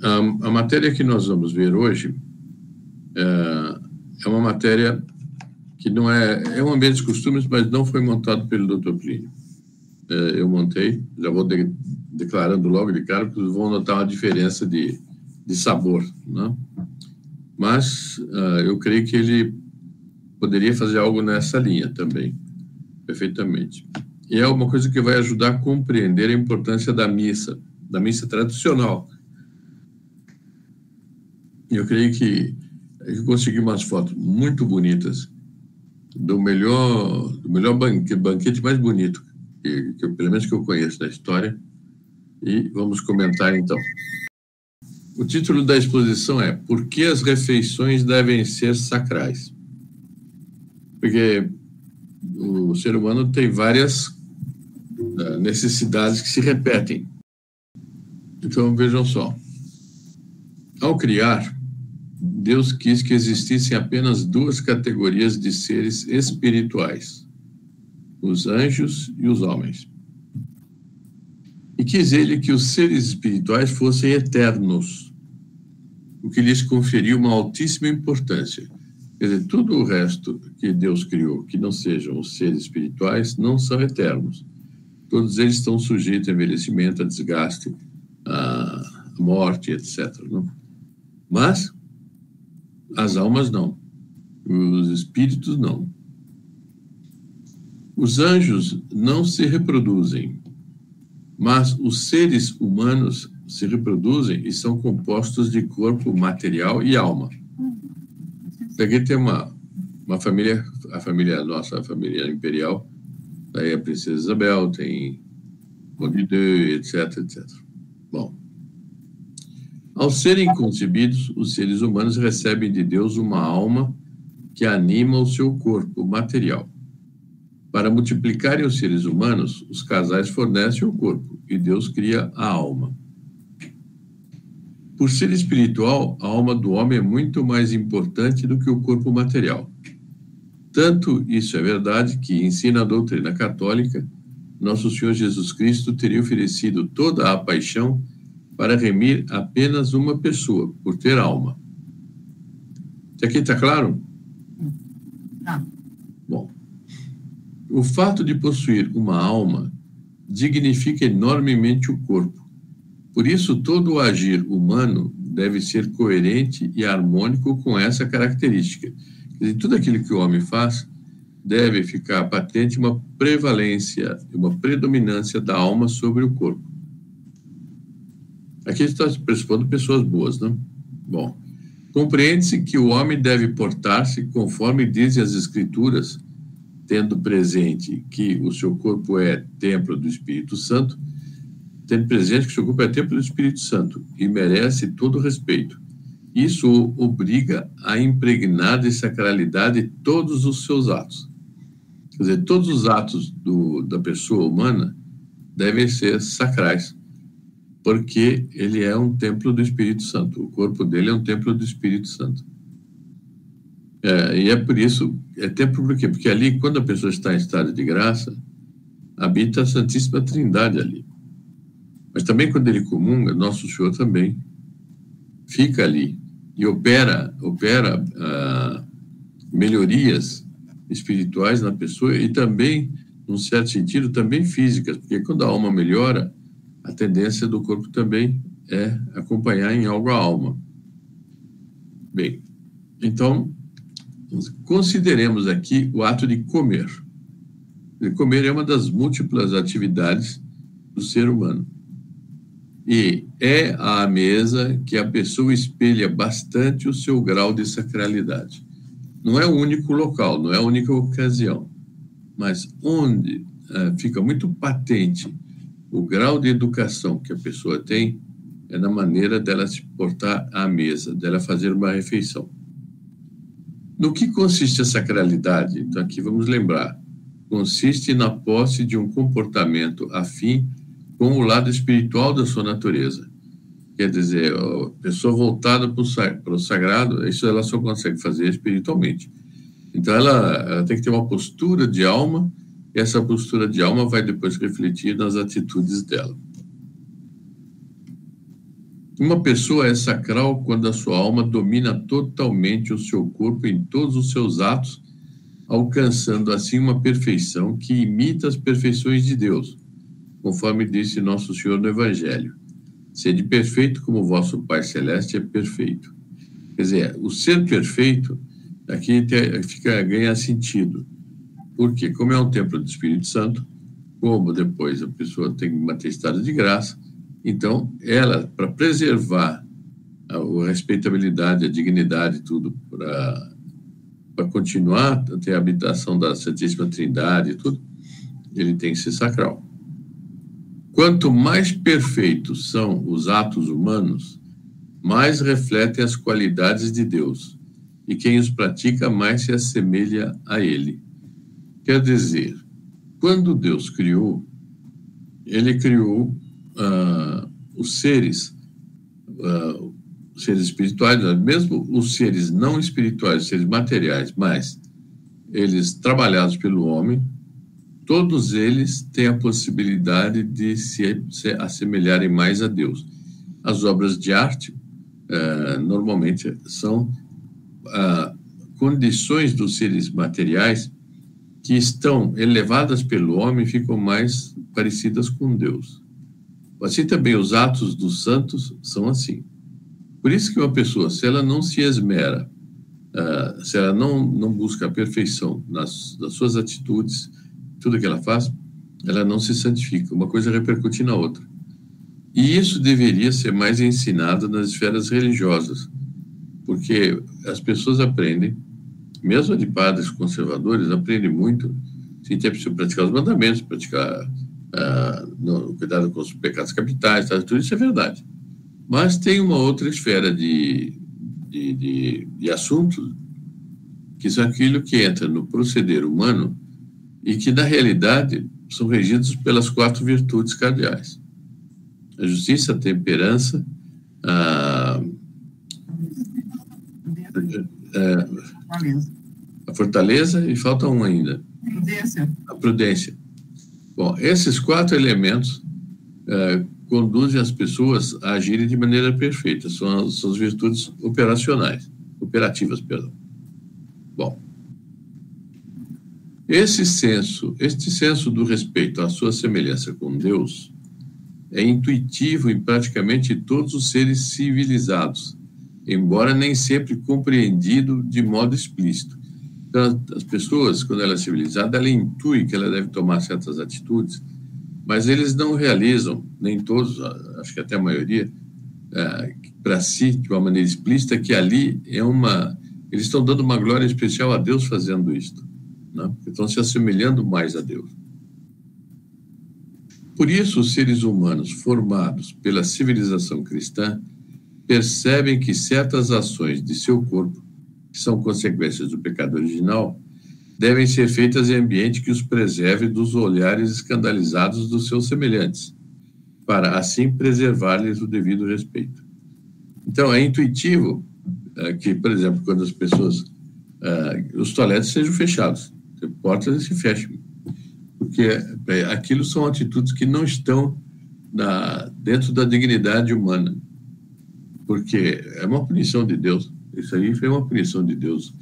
A matéria que nós vamos ver hoje é uma matéria que não é um ambiente de costumes, mas não foi montado pelo Dr. Plínio. Eu montei, já vou declarando logo de cara, porque vocês vão notar uma diferença de sabor, né? Mas eu creio que ele poderia fazer algo nessa linha também, perfeitamente. E é uma coisa que vai ajudar a compreender a importância da missa tradicional. Eu creio que eu consegui umas fotos muito bonitas do melhor banquete mais bonito, que pelo menos que eu conheço da história, e vamos comentar então. O título da exposição é Por que as refeições devem ser sacrais? Porque o ser humano tem várias necessidades que se repetem. Então, vejam só. Ao criar, Deus quis que existissem apenas duas categorias de seres espirituais, os anjos e os homens. E quis ele que os seres espirituais fossem eternos, o que lhes conferiu uma altíssima importância. Quer dizer, tudo o resto que Deus criou, que não sejam os seres espirituais, não são eternos. Todos eles estão sujeitos a envelhecimento, a desgaste, a morte, etc. Não? Mas as almas não. Os espíritos não. Os anjos não se reproduzem, mas os seres humanos se reproduzem e são compostos de corpo material e alma. Aqui tem uma família, nossa família imperial, daí a princesa Isabel, tem Conde de, etc, etc. Bom, ao serem concebidos, os seres humanos recebem de Deus uma alma que anima o seu corpo material. Para multiplicarem os seres humanos, os casais fornecem o corpo e Deus cria a alma. Por ser espiritual, a alma do homem é muito mais importante do que o corpo material. Tanto isso é verdade que, ensina a doutrina católica, nosso Senhor Jesus Cristo teria oferecido toda a paixão para remir apenas uma pessoa, por ter alma. Isso aqui está claro? Não. Bom, o fato de possuir uma alma dignifica enormemente o corpo. Por isso, todo o agir humano deve ser coerente e harmônico com essa característica. Quer dizer, tudo aquilo que o homem faz deve ficar patente uma prevalência, uma predominância da alma sobre o corpo. Aqui está pressupondo pessoas boas, não? Bom, compreende-se que o homem deve portar-se conforme dizem as Escrituras, tendo presente que o seu corpo é templo do Espírito Santo, tendo presente que o seu corpo é templo do Espírito Santo e merece todo o respeito. Isso o obriga a impregnar de sacralidade todos os seus atos. Quer dizer, todos os atos da pessoa humana devem ser sacrais, porque ele é um templo do Espírito Santo. O corpo dele é um templo do Espírito Santo. E é por isso, é templo por quê? Porque ali, quando a pessoa está em estado de graça, habita a Santíssima Trindade ali. Mas também quando ele comunga, Nosso Senhor também fica ali e opera melhorias espirituais na pessoa e também, num certo sentido, também físicas, porque quando a alma melhora, a tendência do corpo também é acompanhar em algo a alma. Bem, então, consideremos aqui o ato de comer. Comer é uma das múltiplas atividades do ser humano. E é à mesa que a pessoa espelha bastante o seu grau de sacralidade. Não é o único local, não é a única ocasião, mas onde fica muito patente o grau de educação que a pessoa tem é na maneira dela se portar à mesa, dela fazer uma refeição. No que consiste a sacralidade? Então, aqui vamos lembrar. Consiste na posse de um comportamento afim com o lado espiritual da sua natureza. Quer dizer, a pessoa voltada para o sagrado, isso ela só consegue fazer espiritualmente. Então, ela tem que ter uma postura de alma, e essa postura de alma vai depois refletir nas atitudes dela. Uma pessoa é sacral quando a sua alma domina totalmente o seu corpo em todos os seus atos, alcançando assim uma perfeição que imita as perfeições de Deus, conforme disse Nosso Senhor no Evangelho. Sede perfeito como o vosso Pai Celeste é perfeito. Quer dizer, o ser perfeito aqui ganha sentido. Porque, como é um templo do Espírito Santo, como depois a pessoa tem uma atestado de graça, então ela, para preservar a respeitabilidade, a dignidade, tudo, para continuar a ter a habitação da Santíssima Trindade e tudo, ele tem que ser sacral. Quanto mais perfeitos são os atos humanos, mais refletem as qualidades de Deus, e quem os pratica mais se assemelha a Ele. Quer dizer, quando Deus criou, Ele criou os seres espirituais, mesmo os seres não espirituais, os seres materiais, mas eles trabalhados pelo homem, todos eles têm a possibilidade de se assemelharem mais a Deus. As obras de arte, normalmente, são condições dos seres materiais que estão elevadas pelo homem e ficam mais parecidas com Deus. Assim também os atos dos santos são assim. Por isso que uma pessoa, se ela não se esmera, se ela não busca a perfeição nas suas atitudes, tudo que ela faz, ela não se santifica. Uma coisa repercute na outra. E isso deveria ser mais ensinado nas esferas religiosas, porque as pessoas aprendem, mesmo de padres conservadores, aprendem muito, sim, é preciso praticar os mandamentos, praticar cuidado com os pecados capitais, tá? Tudo isso é verdade. Mas tem uma outra esfera de assuntos, que são aquilo que entra no proceder humano e que, na realidade, são regidos pelas 4 virtudes cardeais. A justiça, a temperança, a fortaleza, e falta um ainda. A prudência. Bom, esses 4 elementos conduzem as pessoas a agirem de maneira perfeita. São as virtudes operativas. Bom, este senso do respeito à sua semelhança com Deus é intuitivo em praticamente todos os seres civilizados, embora nem sempre compreendido de modo explícito. Então, as pessoas, quando ela é civilizada, ela intui que ela deve tomar certas atitudes, mas eles não realizam, nem todos, acho que até a maioria, para si, de uma maneira explícita, que ali eles estão dando uma glória especial a Deus fazendo isto, né? Estão se assemelhando mais a Deus. Por isso, os seres humanos formados pela civilização cristã percebem que certas ações de seu corpo, que são consequências do pecado original, devem ser feitas em ambiente que os preserve dos olhares escandalizados dos seus semelhantes, para assim preservar-lhes o devido respeito. Então, é intuitivo que, por exemplo, quando as pessoas... os toaletes sejam fechados, as portas se fechem, porque aquilo são atitudes que não estão dentro da dignidade humana, porque é uma punição de Deus. Isso aí foi uma punição de Deus.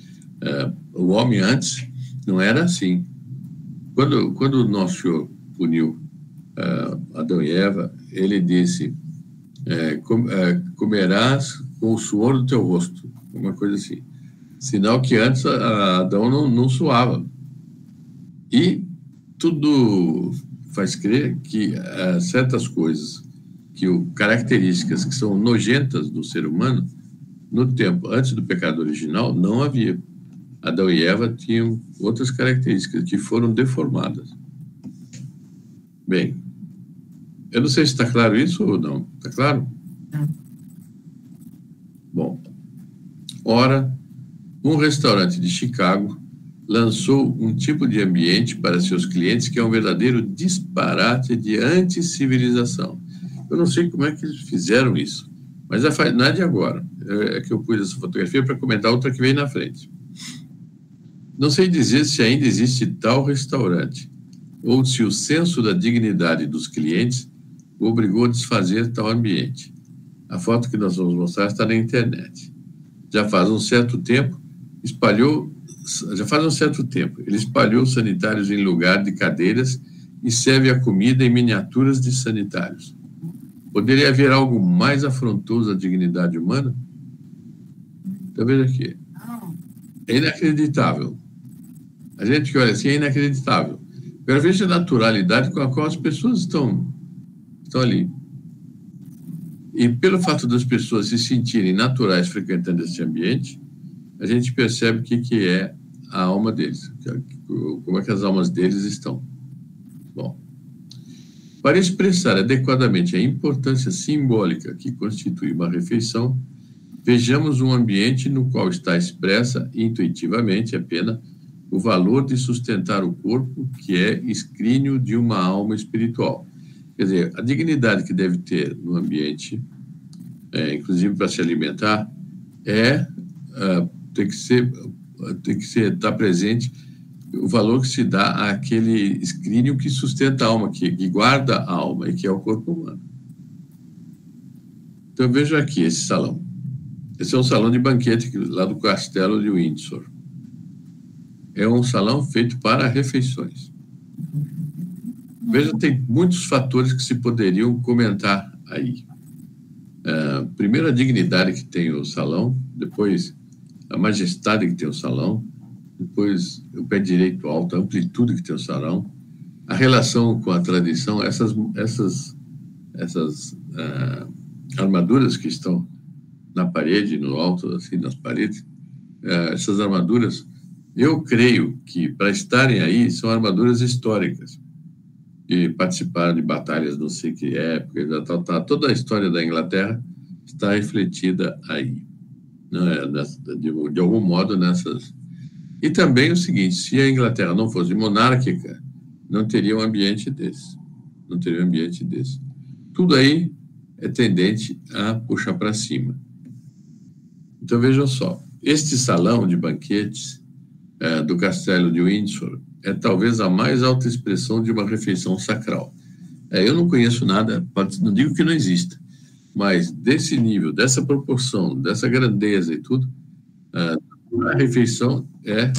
O homem antes não era assim. Quando o nosso Senhor puniu Adão e Eva, ele disse, comerás com o suor do teu rosto, uma coisa assim. Sinal que antes Adão não suava. E tudo faz crer que certas coisas, características que são nojentas do ser humano, no tempo antes do pecado original, não havia. Adão e Eva tinham outras características que foram deformadas. Bem, eu não sei se está claro isso ou não. Está claro? Bom, ora, um restaurante de Chicago lançou um tipo de ambiente para seus clientes que é um verdadeiro disparate de anticivilização. Eu não sei como é que eles fizeram isso, mas não é de agora. É que eu pus essa fotografia para comentar outra que vem na frente. Não sei dizer se ainda existe tal restaurante, ou se o senso da dignidade dos clientes o obrigou a desfazer tal ambiente. A foto que nós vamos mostrar está na internet. Já faz um certo tempo, ele espalhou sanitários em lugar de cadeiras e serve a comida em miniaturas de sanitários. Poderia haver algo mais afrontoso à dignidade humana? Então, veja aqui. É inacreditável. A gente que olha assim é inacreditável. Agora, veja a naturalidade com a qual as pessoas estão ali. E pelo fato das pessoas se sentirem naturais frequentando esse ambiente, a gente percebe o que é a alma deles, como é que as almas deles estão. Bom, para expressar adequadamente a importância simbólica que constitui uma refeição, vejamos um ambiente no qual está expressa intuitivamente apenas o valor de sustentar o corpo, que é escrínio de uma alma espiritual. Quer dizer, a dignidade que deve ter no ambiente, inclusive para se alimentar, tem que estar presente o valor que se dá àquele escrínio que sustenta a alma, que guarda a alma, e que é o corpo humano. Então, veja aqui esse salão. Esse é um salão de banquete lá do Castelo de Windsor. É um salão feito para refeições. Veja, tem muitos fatores que se poderiam comentar aí. Primeiro, a dignidade que tem o salão, depois a majestade que tem o salão, depois o pé direito alto, a amplitude que tem o salão, a relação com a tradição, essas armaduras que estão na parede, no alto, assim, nas paredes, essas armaduras, eu creio que, para estarem aí, são armaduras históricas, que participaram de batalhas, não sei que época, toda a história da Inglaterra está refletida aí, de algum modo nessas. E também o seguinte, se a Inglaterra não fosse monárquica, não teria um ambiente desse. Não teria um ambiente desse. Tudo aí é tendente a puxar para cima. Então, vejam só, este salão de banquetes do Castelo de Windsor é talvez a mais alta expressão de uma refeição sacral. Eu não conheço nada, não digo que não exista, mas desse nível, dessa proporção, dessa grandeza e tudo, a refeição é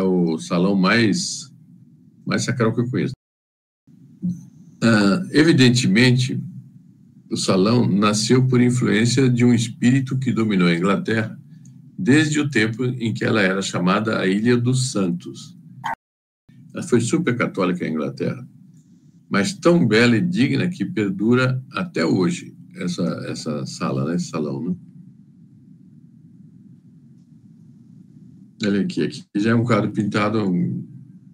o salão mais sacral que eu conheço. Evidentemente, o salão nasceu por influência de um espírito que dominou a Inglaterra desde o tempo em que ela era chamada a Ilha dos Santos. Ela foi super católica a Inglaterra, mas tão bela e digna que perdura até hoje essa sala, né? Esse salão, né? Olha aqui já é um quadro pintado,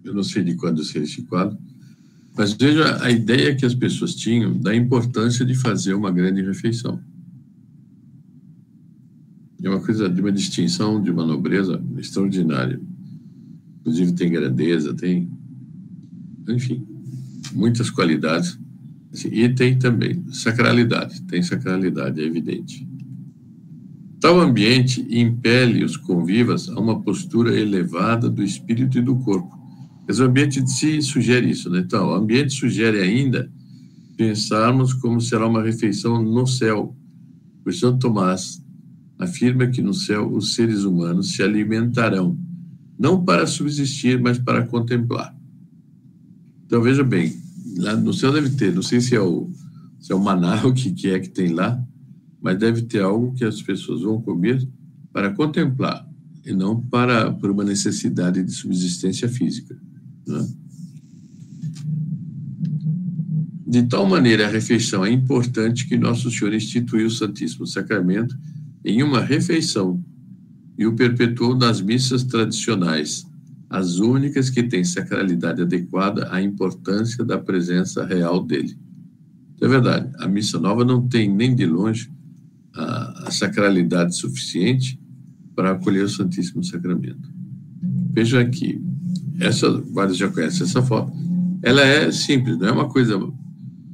eu não sei de quando é esse quadro, mas veja a ideia que as pessoas tinham da importância de fazer uma grande refeição. É uma coisa de uma distinção, de uma nobreza extraordinária. Inclusive tem grandeza, enfim, muitas qualidades. E tem também sacralidade, é evidente. Tal ambiente impele os convivas a uma postura elevada do espírito e do corpo. Mas o ambiente de si sugere isso, né? Então, o ambiente sugere ainda pensarmos como será uma refeição no céu. Por São Tomás afirma que no céu os seres humanos se alimentarão, não para subsistir, mas para contemplar. Então, veja bem, lá no céu deve ter, não sei se é o maná, o que é que tem lá, mas deve ter algo que as pessoas vão comer para contemplar, e não por uma necessidade de subsistência física, né? De tal maneira, a refeição é importante que Nosso Senhor instituiu o Santíssimo Sacramento em uma refeição e o perpetuou nas missas tradicionais, as únicas que têm sacralidade adequada à importância da presença real dele. É verdade, a missa nova não tem nem de longe a sacralidade suficiente para acolher o Santíssimo Sacramento. Veja aqui, vários já conhecem essa foto, ela é simples, não é uma coisa,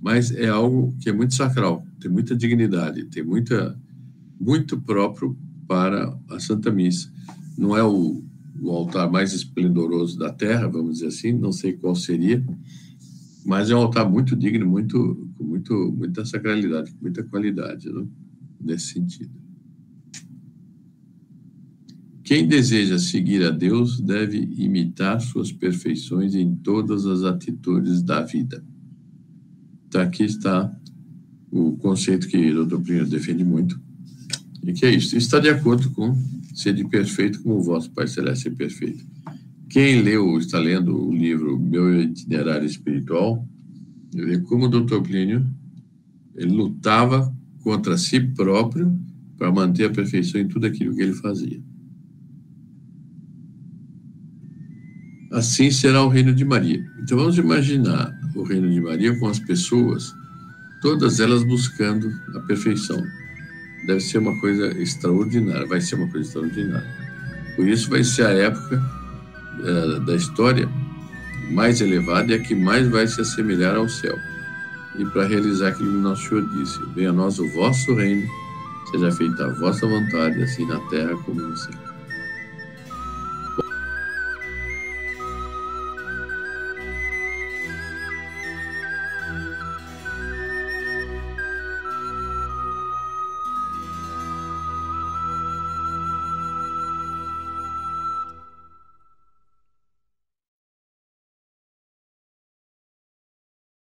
mas é algo que é muito sacral, tem muita dignidade, tem muito próprio para a Santa Missa. Não é o altar mais esplendoroso da terra, vamos dizer assim, não sei qual seria, mas é um altar muito digno, com muita sacralidade, com muita qualidade, né? nesse sentido. Quem deseja seguir a Deus deve imitar suas perfeições em todas as atitudes da vida. Então, aqui está o conceito que o Dr. Plínio defende muito, e que é isso. Está de acordo com ser de perfeito como o vosso Pai Celeste é perfeito. Quem leu, está lendo o livro Meu Itinerário Espiritual, vê como o Dr. Plínio ele lutava contra si próprio para manter a perfeição em tudo aquilo que ele fazia. Assim será o reino de Maria. Então vamos imaginar o reino de Maria com as pessoas, todas elas buscando a perfeição. Deve ser uma coisa extraordinária, vai ser uma coisa extraordinária. Por isso vai ser a época da história mais elevada e a que mais vai se assemelhar ao céu. E para realizar aquilo que nosso Senhor disse: venha a nós o vosso reino, seja feita a vossa vontade, assim na terra como no céu.